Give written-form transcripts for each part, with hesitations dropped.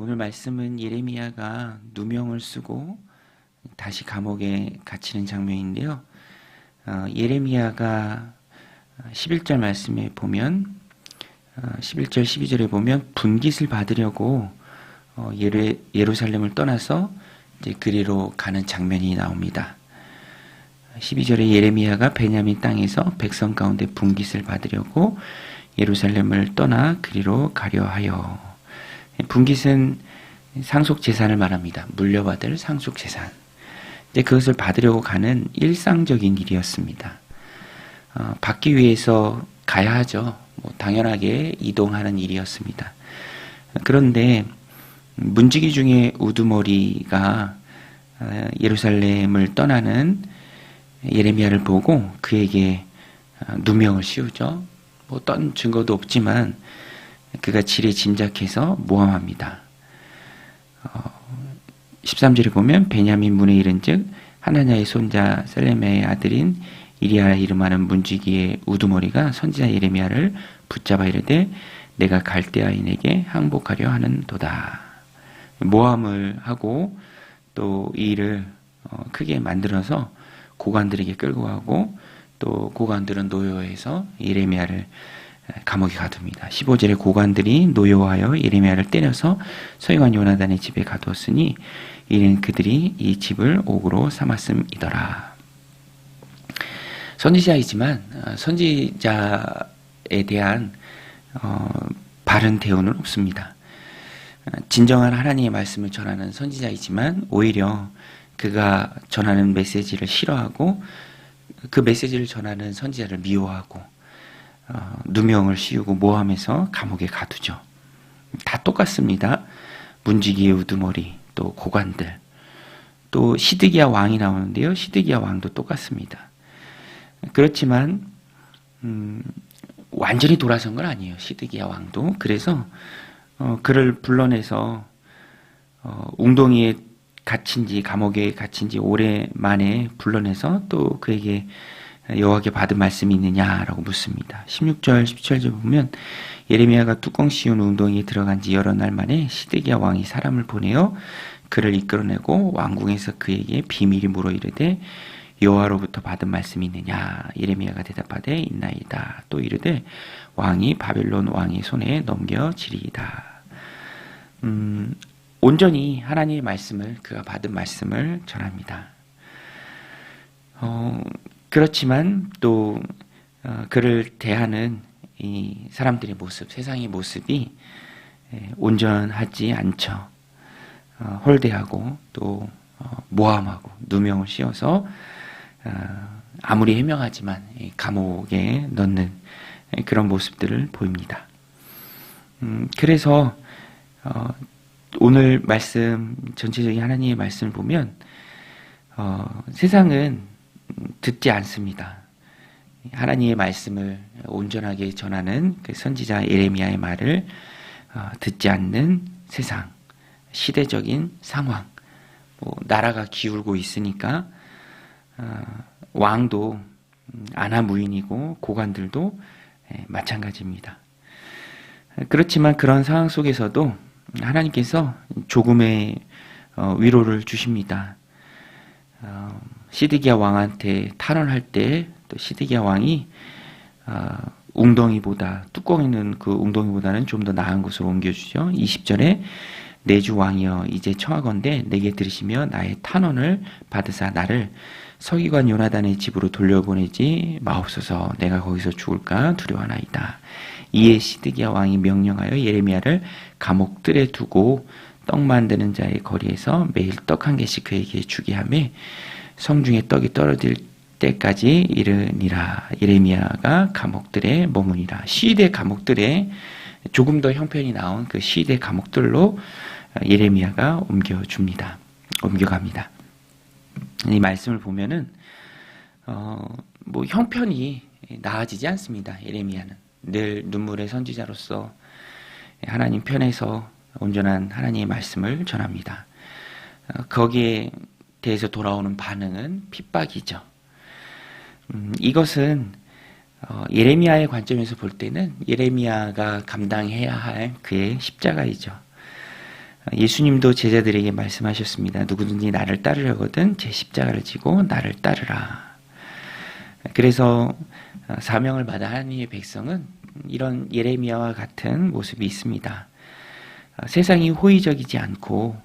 오늘 말씀은 예레미야가 누명을 쓰고 다시 감옥에 갇히는 장면인데요. 예레미야가 11절 말씀에 보면 11절 12절에 보면 분깃을 받으려고 예루살렘을 떠나서 이제 그리로 가는 장면이 나옵니다. 12절에 예레미야가 베냐민 땅에서 백성 가운데 분깃을 받으려고 예루살렘을 떠나 그리로 가려 하여. 분깃은 상속 재산을 말합니다. 물려받을 상속 재산. 근데 그것을 받으려고 가는 일상적인 일이었습니다. 받기 위해서 가야 하죠. 당연하게 이동하는 일이었습니다. 그런데 문지기 중에 우두머리가 예루살렘을 떠나는 예레미야를 보고 그에게 누명을 씌우죠. 어떤 증거도 없지만 그가 지레 짐작해서 모함합니다. 13절에 보면 베냐민 문에 이른즉 하나냐의 손자 셀레메의 아들인 이리야 이름하는 문지기의 우두머리가 선지자 예레미야를 붙잡아 이르되 내가 갈대아인에게 항복하려 하는도다. 모함을 하고 또 이 일을 크게 만들어서 고관들에게 끌고 가고 또 고관들은 노여워해서 예레미야를 감옥에 가둡니다. 15절에 고관들이 노여워하여 예레미야를 때려서 서기관 요나단의 집에 가두었으니 이는 그들이 이 집을 옥으로 삼았음이더라. 선지자이지만 선지자에 대한 바른 대우는 없습니다. 진정한 하나님의 말씀을 전하는 선지자이지만 오히려 그가 전하는 메시지를 싫어하고 그 메시지를 전하는 선지자를 미워하고 누명을 씌우고 모함해서 감옥에 가두죠. 다 똑같습니다. 문지기의 우두머리, 또 고관들, 또 시드기야 왕이 나오는데요. 시드기야 왕도 똑같습니다. 그렇지만 완전히 돌아선 건 아니에요. 시드기야 왕도. 그래서 그를 불러내서 웅덩이에 갇힌지 감옥에 갇힌지 오래만에 불러내서 또 그에게 여호와께 받은 말씀이 있느냐라고 묻습니다. 16절 17절 보면 예레미야가 뚜껑 씌운 웅덩이에 들어간 지 여러 날 만에 시드기야 왕이 사람을 보내어 그를 이끌어내고 왕궁에서 그에게 비밀이 물어 이르되 여호와로부터 받은 말씀이 있느냐. 예레미야가 대답하되 있나이다. 또 이르되 왕이 바벨론 왕의 손에 넘겨지리이다. 온전히 하나님의 말씀을 그가 받은 말씀을 전합니다. 그렇지만 또 그를 대하는 이 사람들의 모습, 세상의 모습이 온전하지 않죠. 홀대하고 또 모함하고 누명을 씌워서 아무리 해명하지만 감옥에 넣는 그런 모습들을 보입니다. 그래서 오늘 말씀 전체적인 하나님의 말씀을 보면 세상은 듣지 않습니다. 하나님의 말씀을 온전하게 전하는 그 선지자 예레미야의 말을 듣지 않는 세상, 시대적인 상황, 나라가 기울고 있으니까 왕도 아나무인이고 고관들도 마찬가지입니다. 그렇지만 그런 상황 속에서도 하나님께서 조금의 위로를 주십니다. 시드기야 왕한테 탄원할 때 또 시드기야 왕이 웅덩이보다 뚜껑 있는 그 웅덩이보다는 좀 더 나은 곳으로 옮겨주죠. 20절에 내 주 왕이여 이제 청하건대 내게 들으시며 나의 탄원을 받으사 나를 서기관 요나단의 집으로 돌려보내지 마옵소서. 내가 거기서 죽을까 두려워하나이다. 이에 시드기야 왕이 명령하여 예레미야를 감옥들에 두고 떡 만드는 자의 거리에서 매일 떡 한 개씩 그에게 주게 하며 성중에 떡이 떨어질 때까지 이르니라. 예레미야가 감옥들에 머무니라. 시대 감옥들에 조금 더 형편이 나온 그 시대 감옥들로 예레미야가 옮겨갑니다. 이 말씀을 보면은 형편이 나아지지 않습니다. 예레미야는 늘 눈물의 선지자로서 하나님 편에서 온전한 하나님의 말씀을 전합니다. 거기에 대해서 돌아오는 반응은 핍박이죠. 이것은 예레미야의 관점에서 볼 때는 예레미야가 감당해야 할 그의 십자가이죠. 예수님도 제자들에게 말씀하셨습니다. 누구든지 나를 따르려거든 제 십자가를 지고 나를 따르라. 그래서 사명을 받아 하나님의 백성은 이런 예레미야와 같은 모습이 있습니다. 세상이 호의적이지 않고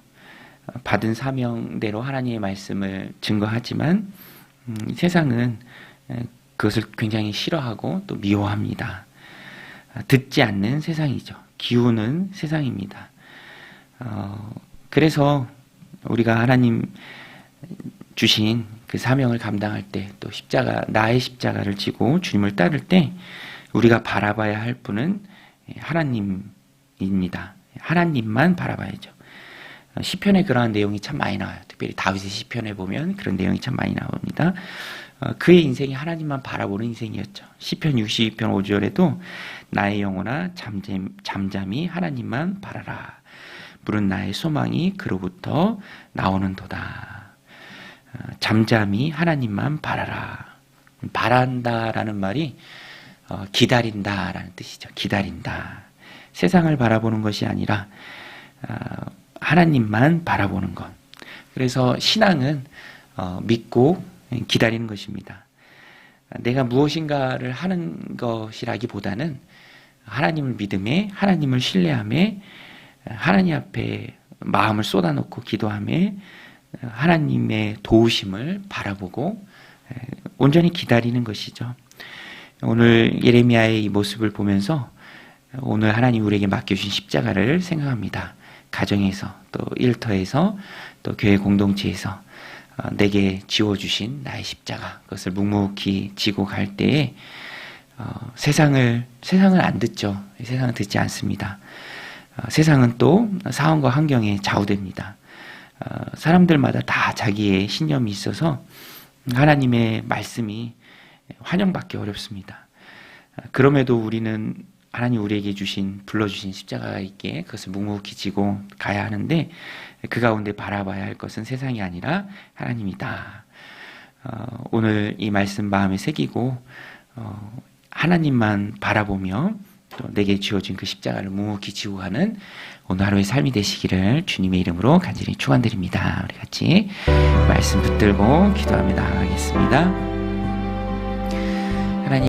받은 사명대로 하나님의 말씀을 증거하지만 세상은 그것을 굉장히 싫어하고 또 미워합니다. 듣지 않는 세상이죠. 기우는 세상입니다. 그래서 우리가 하나님 주신 그 사명을 감당할 때 또 나의 십자가를 지고 주님을 따를 때 우리가 바라봐야 할 분은 하나님입니다. 하나님만 바라봐야죠. 시편에 그러한 내용이 참 많이 나와요. 특별히 다윗의 시편에 보면 그런 내용이 참 많이 나옵니다. 그의 인생이 하나님만 바라보는 인생이었죠. 시편 62편 5절에도 나의 영혼아 잠잠히 하나님만 바라라. 물은 나의 소망이 그로부터 나오는도다. 잠잠히 하나님만 바라라. 바란다라는 말이 기다린다라는 뜻이죠. 기다린다. 세상을 바라보는 것이 아니라 하나님만 바라보는 것. 그래서 신앙은 믿고 기다리는 것입니다. 내가 무엇인가를 하는 것이라기보다는 하나님을 믿음에, 하나님을 신뢰함에, 하나님 앞에 마음을 쏟아놓고 기도함에 하나님의 도우심을 바라보고 온전히 기다리는 것이죠. 오늘 예레미야의 이 모습을 보면서 오늘 하나님 우리에게 맡겨주신 십자가를 생각합니다. 가정에서 또 일터에서 또 교회 공동체에서 내게 지워주신 나의 십자가, 그것을 묵묵히 지고 갈 때에 세상을 안 듣죠. 세상은 듣지 않습니다. 세상은 또 상황과 환경에 좌우됩니다. 사람들마다 다 자기의 신념이 있어서 하나님의 말씀이 환영받기 어렵습니다. 그럼에도 우리는 하나님 우리에게 불러주신 십자가가 있기에 그것을 묵묵히 지고 가야 하는데 그 가운데 바라봐야 할 것은 세상이 아니라 하나님이다. 오늘 이 말씀 마음에 새기고 하나님만 바라보며 또 내게 주어진 그 십자가를 묵묵히 지고 가는 오늘 하루의 삶이 되시기를 주님의 이름으로 간절히 축원드립니다. 우리 같이 말씀 붙들고 기도하며 나아가겠습니다.